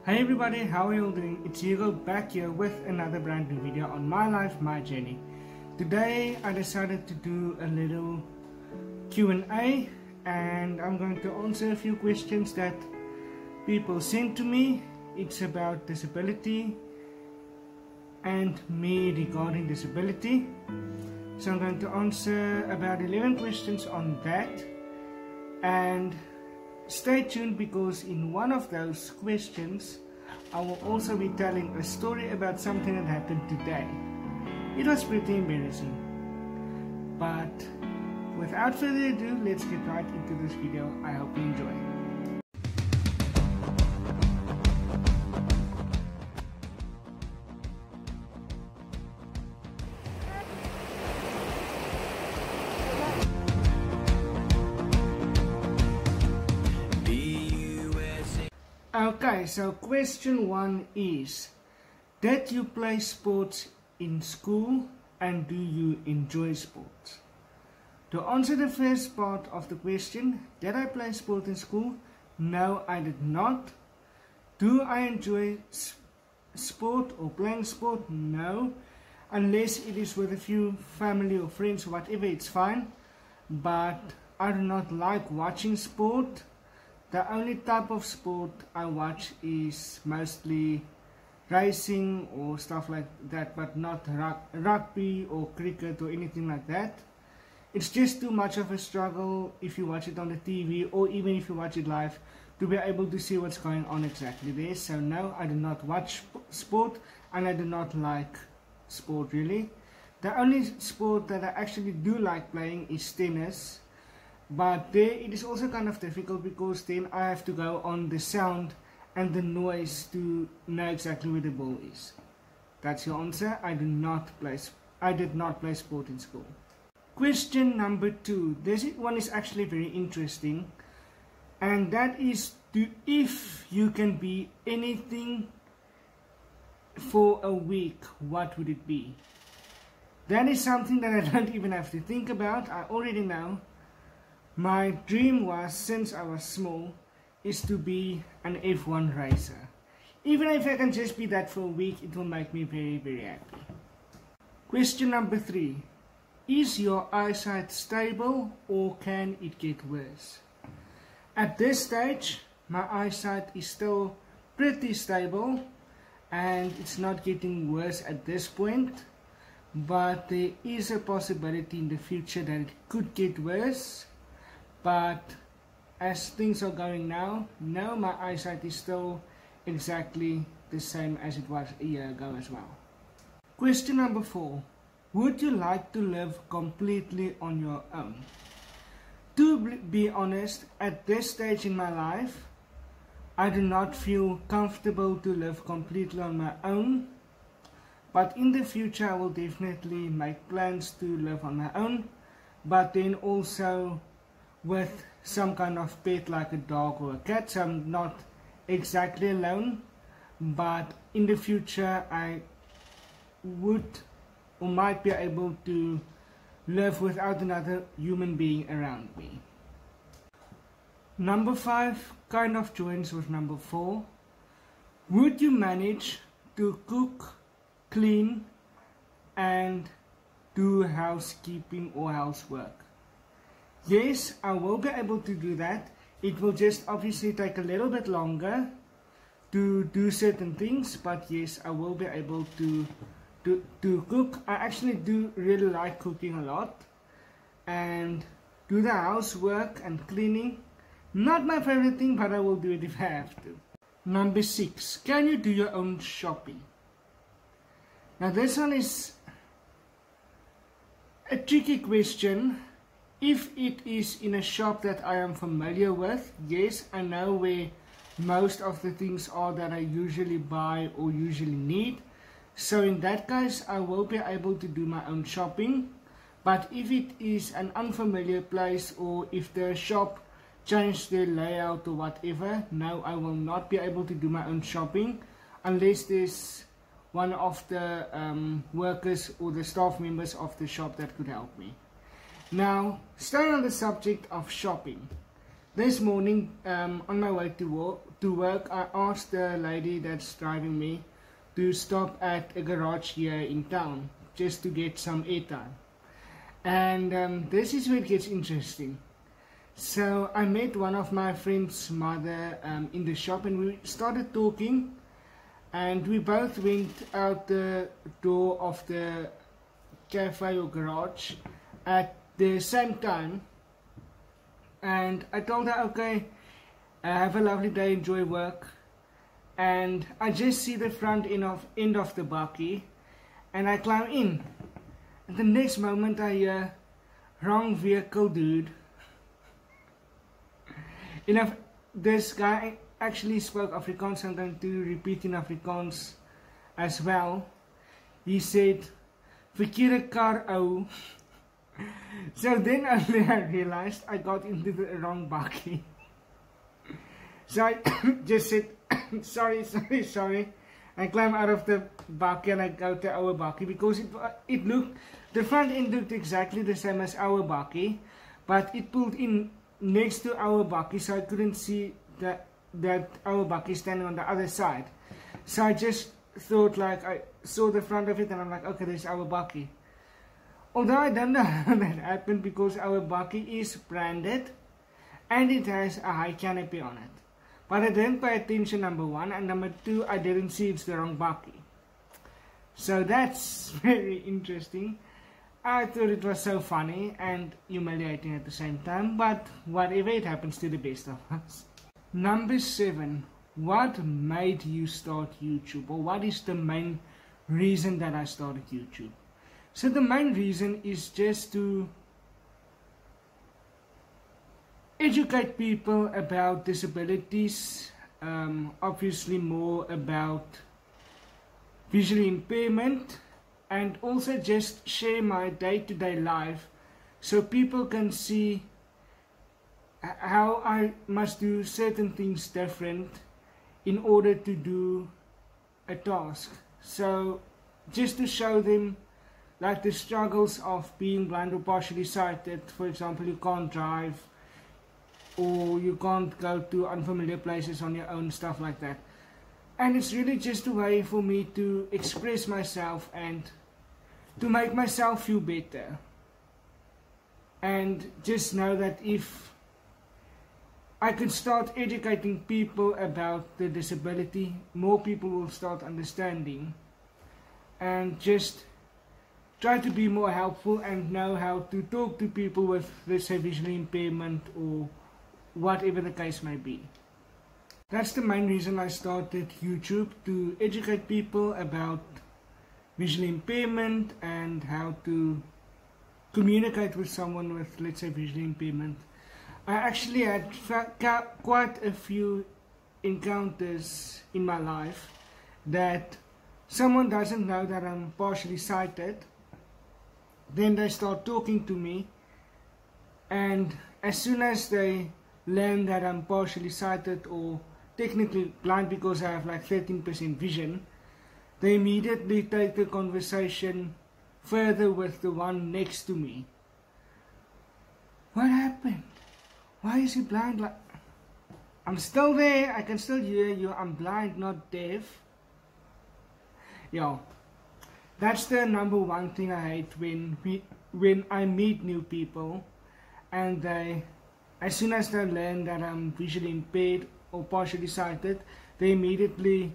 Hey everybody, how are you all doing? It's Hugo back here with another brand new video on my life, my journey. Today I decided to do a little Q&A and I'm going to answer a few questions that people sent to me. It's about disability and me regarding disability. So I'm going to answer about 11 questions on that, and stay tuned because in one of those questions I will also be telling a story about something that happened today. It was pretty embarrassing, but without further ado, let's get right into this video. I hope you enjoy. Okay, so question 1 is, did you play sports in school and do you enjoy sports? To answer the first part of the question, did I play sport in school? No, I did not. Do I enjoy sport or playing sport? No, unless it is with a few family or friends, whatever, it's fine. But I do not like watching sport. The only type of sport I watch is mostly racing or stuff like that, but not rugby or cricket or anything like that. It's just too much of a struggle if you watch it on the TV or even if you watch it live to be able to see what's going on exactly there. So no, I do not watch sport and I do not like sport really. The only sport that I actually do like playing is tennis. But there it is also kind of difficult because then I have to go on the sound and the noise to know exactly where the ball is. That's your answer. I did not play sport in school. Question number 2. This one is actually very interesting, and that is, if you can be anything for a week, what would it be? That is something that I don't even have to think about. I already know. My dream was, since I was small, is to be an F1 racer. Even if I can just be that for a week, it will make me very, very happy. Question number 3. Is your eyesight stable or can it get worse? At this stage, my eyesight is still pretty stable and it's not getting worse at this point. But there is a possibility in the future that it could get worse. But as things are going now, my eyesight is still exactly the same as it was a year ago as well. Question number 4. Would you like to live completely on your own? To be honest, at this stage in my life, I do not feel comfortable to live completely on my own. But in the future, I will definitely make plans to live on my own. But then also with some kind of pet like a dog or a cat, so I'm not exactly alone, but in the future I would or might be able to live without another human being around me. Number 5 kind of joins with number 4. Would you manage to cook, clean and do housekeeping or housework? Yes, I will be able to do that. It will just obviously take a little bit longer to do certain things, but yes, I will be able to cook. I actually do really like cooking a lot, and do the housework and cleaning. Not my favorite thing, but I will do it if I have to. Number 6. Can you do your own shopping? Now this one is a tricky question. If it is in a shop that I am familiar with, yes, I know where most of the things are that I usually buy or usually need. So in that case, I will be able to do my own shopping. But if it is an unfamiliar place or if the shop changed their layout or whatever, no, I will not be able to do my own shopping unless there's one of the workers or the staff members of the shop that could help me. Now, staying on the subject of shopping, this morning on my way to work, I asked the lady that's driving me to stop at a garage here in town just to get some airtime. And this is where it gets interesting. So I met one of my friend's mother in the shop, and we started talking, and we both went out the door of the cafe or garage at the same time. And I told her, okay, have a lovely day, enjoy work. And I just see the front end of the bakkie, and I climb in. And the next moment I hear, wrong vehicle, dude. This guy actually spoke Afrikaans, so I'm going to repeat in Afrikaans as well. He said, verkeerde kar ou. So then only I realized I got into the wrong bakkie. So I just said, sorry. I climb out of the bakkie and I go to our bakkie, because it looked, the front end looked exactly the same as our bakkie, but it pulled in next to our bakkie, so I couldn't see that our bakkie standing on the other side. So I just thought, like, I saw the front of it and I'm like, okay, there's our bakkie. Although I don't know how that happened, because our bakkie is branded and it has a high canopy on it. But I didn't pay attention, number one, and number two, I didn't see it's the wrong bakkie. So that's very interesting. I thought it was so funny and humiliating at the same time, but whatever, it happens to the best of us. Number 7. What made you start YouTube? Or what is the main reason that I started YouTube? So the main reason is just to educate people about disabilities, obviously more about visual impairment, and also just share my day-to-day life so people can see how I must do certain things different in order to do a task. So just to show them, like, the struggles of being blind or partially sighted. For example, you can't drive, or you can't go to unfamiliar places on your own, stuff like that. And it's really just a way for me to express myself and to make myself feel better. And just know that if I can start educating people about the disability, more people will start understanding, and just try to be more helpful and know how to talk to people with, let's say, visual impairment or whatever the case may be. That's the main reason I started YouTube, to educate people about visual impairment and how to communicate with someone with, let's say, visual impairment. I actually had quite a few encounters in my life that someone doesn't know that I'm partially sighted, then they start talking to me, and as soon as they learn that I'm partially sighted or technically blind because I have like 13% vision, they immediately take the conversation further with the one next to me. What happened? Why is he blind? Like, I'm still there, I can still hear you, I'm blind, not deaf. Yeah, that's the number one thing I hate when I meet new people and they, as soon as they learn that I'm visually impaired or partially sighted, they immediately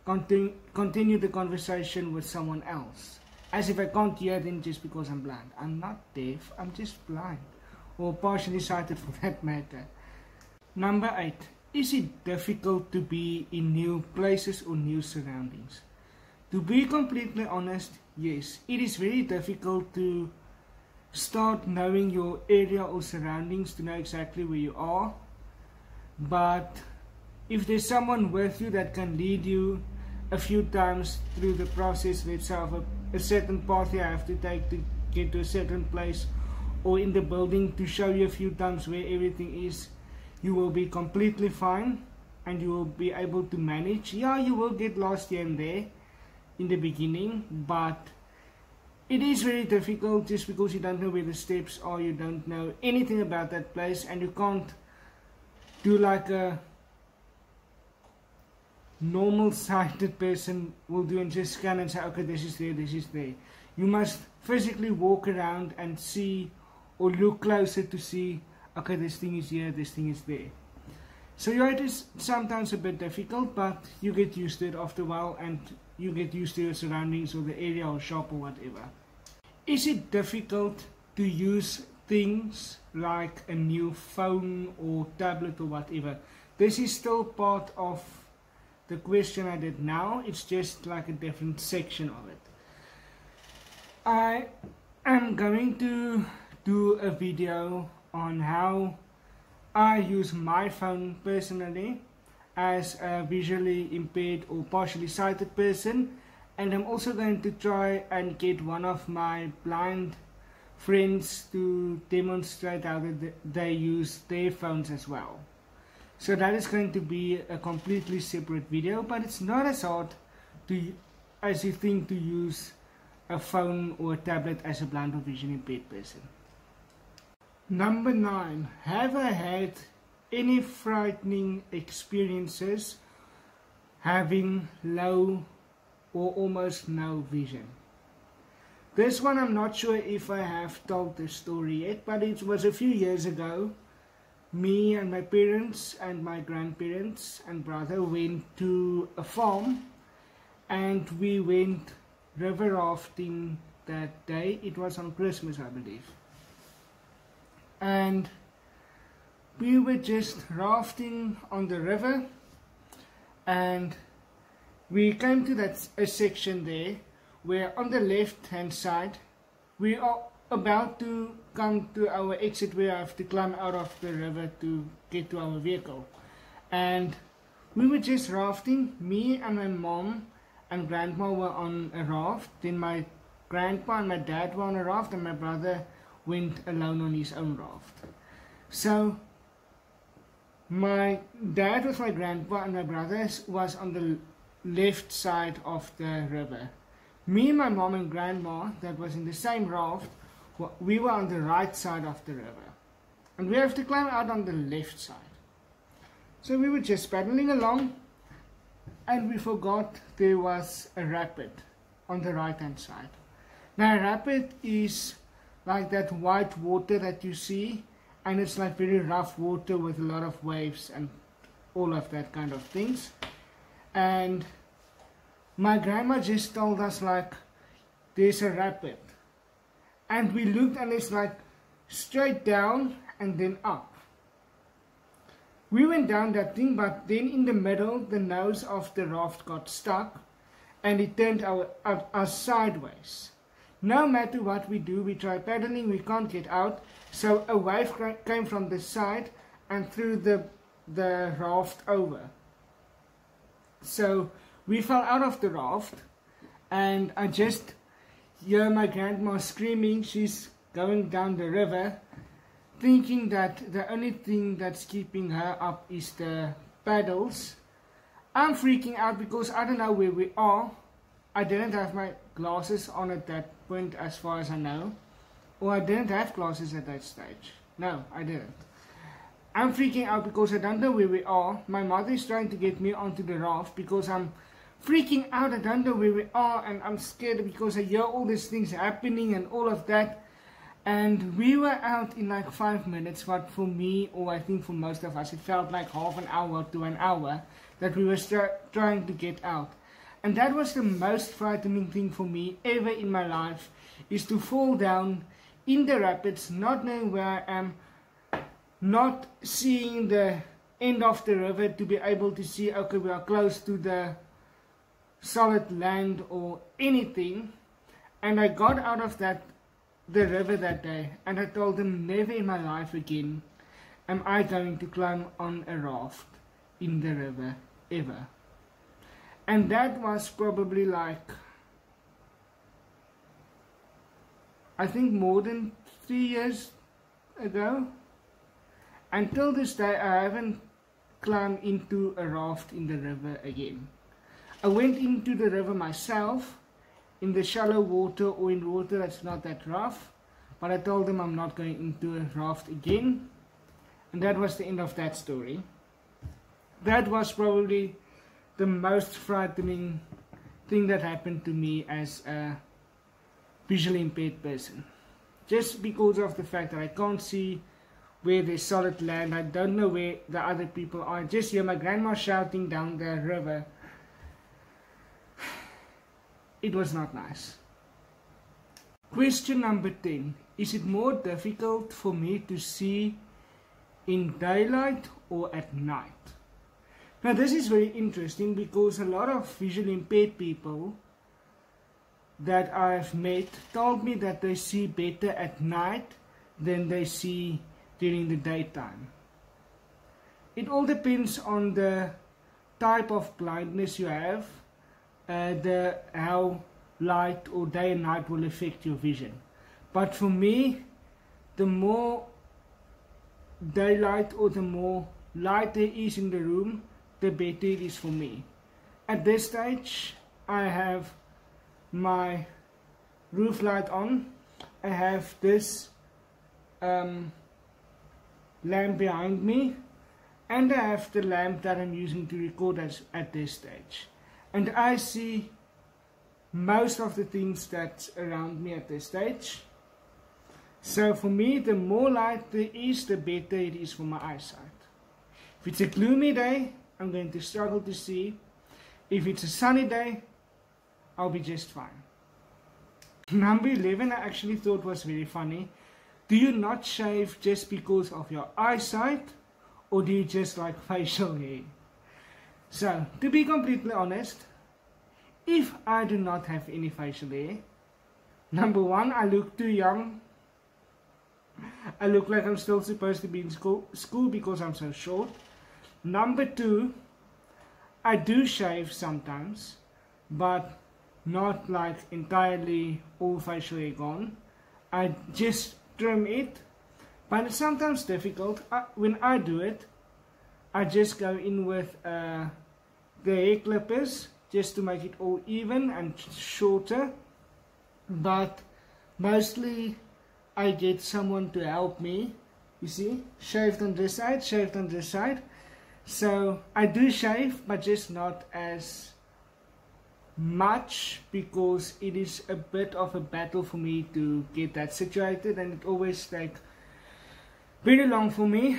continue the conversation with someone else, as if I can't hear them just because I'm blind. I'm not deaf, I'm just blind, or partially sighted for that matter. Number 8. Is it difficult to be in new places or new surroundings? To be completely honest, yes. It is very difficult to start knowing your area or surroundings, to know exactly where you are. But if there's someone with you that can lead you a few times through the process, let's say of a certain path you have to take to get to a certain place, or in the building to show you a few times where everything is, you will be completely fine and you will be able to manage. Yeah, you will get lost here and there in the beginning, but it is very difficult just because you don't know where the steps are, you don't know anything about that place, and you can't do like a normal sighted person will do and just scan and say, okay, this is there, this is there. You must physically walk around and see or look closer to see, okay, this thing is here, this thing is there. So yeah, it is sometimes a bit difficult, but you get used to it after a while and you get used to your surroundings or the area or shop or whatever. Is it difficult to use things like a new phone or tablet or whatever? This is still part of the question I did now. It's just like a different section of it. I am going to do a video on how I use my phone personally as a visually impaired or partially sighted person, and I'm also going to try and get one of my blind friends to demonstrate how they use their phones as well. So that is going to be a completely separate video, but it's not as hard as you think to use a phone or a tablet as a blind or visually impaired person. Number 9. Have I had any frightening experiences having low or almost no vision? This one I'm not sure if I have told the story yet, but it was a few years ago. Me and my parents and my grandparents and brother went to a farm and we went river rafting that day. It was on Christmas, I believe. And we were just rafting on the river, and we came to a section there where on the left hand side we are about to come to our exit where I have to climb out of the river to get to our vehicle. And we were just rafting. Me and my mom and grandma were on a raft, then my grandpa and my dad were on a raft, and my brother went alone on his own raft. So my dad with my grandpa and my brother was on the left side of the river. Me, my mom and grandma that was in the same raft, we were on the right side of the river, and we have to climb out on the left side. So we were just paddling along, and we forgot there was a rapid on the right hand side. Now a rapid is like that white water that you see, and it's like very rough water with a lot of waves and all of that kind of things. And my grandma just told us like, there's a rapid, and we looked and it's like straight down and then up. We went down that thing, but then in the middle the nose of the raft got stuck and it turned us sideways. No matter what we do, we try paddling, we can't get out. So a wave came from the side and threw the raft over. So we fell out of the raft, and I just hear my grandma screaming. She's going down the river, thinking that the only thing that's keeping her up is the paddles. I'm freaking out because I don't know where we are. I didn't have my glasses on at that point as far as I know. Or I didn't have glasses at that stage. No, I didn't. I'm freaking out because I don't know where we are. My mother is trying to get me onto the raft because I'm freaking out. I don't know where we are, and I'm scared because I hear all these things happening and all of that. And we were out in like 5 minutes, but for me, or I think for most of us, it felt like half an hour to an hour that we were trying to get out. And that was the most frightening thing for me ever in my life, is to fall down in the rapids, not knowing where I am, not seeing the end of the river to be able to see, okay, we are close to the solid land or anything. And I got out of the river that day, and I told them, never in my life again am I going to climb on a raft in the river, ever. And that was probably like, I think more than 3 years ago. Until this day, I haven't climbed into a raft in the river again. I went into the river myself, in the shallow water or in water that's not that rough, but I told them I'm not going into a raft again. And that was the end of that story. that was probably the most frightening thing that happened to me as a visually impaired person. Just because of the fact that I can't see where there's solid land, I don't know where the other people are. I just hear my grandma shouting down the river. It was not nice. Question number 10. Is it more difficult for me to see in daylight or at night? Now this is very interesting because a lot of visually impaired people that I've met told me that they see better at night than they see during the daytime. It all depends on the type of blindness you have, how light or day and night will affect your vision. But for me, the more daylight or the more light there is in the room, the better it is for me. At this stage, I have my roof light on. I have this lamp behind me, and I have the lamp that I'm using to record at this stage. And I see most of the things that's around me at this stage. So for me, the more light there is, the better it is for my eyesight. If it's a gloomy day, I'm going to struggle to see. If it's a sunny day, I'll be just fine. Number 11 I actually thought was very funny. Do you not shave just because of your eyesight, or do you just like facial hair? So, to be completely honest, if I do not have any facial hair, number 1, I look too young. I look like I'm still supposed to be in school because I'm so short. Number 2, I do shave sometimes, but not like entirely all facial hair gone. I just trim it, but it's sometimes difficult. When I do it, I just go in with the hair clippers just to make it all even and shorter, but mostly I get someone to help me. You see, shaved on this side, shaved on this side. So I do shave, but just not as much because it is a bit of a battle for me to get that situated, and it always takes very long for me.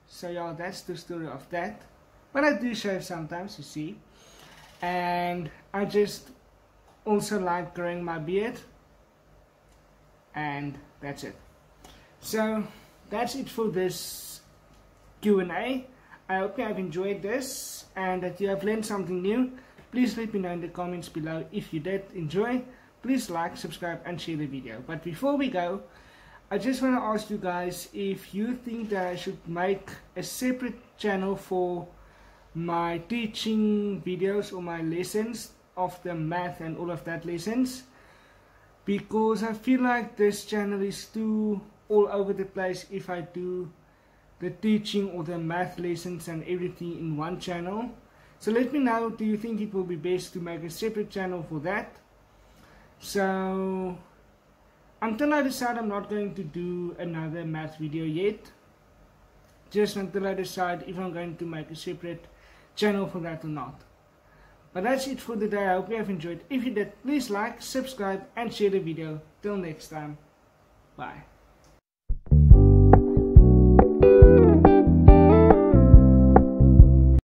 So yeah, that's the story of that. But I do shave sometimes, you see. And I just also like growing my beard. And that's it. So that's it for this Q&A. I hope you have enjoyed this and that you have learned something new. Please let me know in the comments below if you did enjoy. Please like, subscribe and share the video. But before we go, I just want to ask you guys if you think that I should make a separate channel for my teaching videos or my lessons of the math and all of that lessons, because I feel like this channel is too all over the place if I do the teaching or the math lessons and everything in one channel. So let me know, do you think it will be best to make a separate channel for that? So until I decide, I'm not going to do another math video yet, just until I decide if I'm going to make a separate channel for that or not. But that's it for the day. I hope you have enjoyed. If you did, please like, subscribe and share the video. Till next time, bye.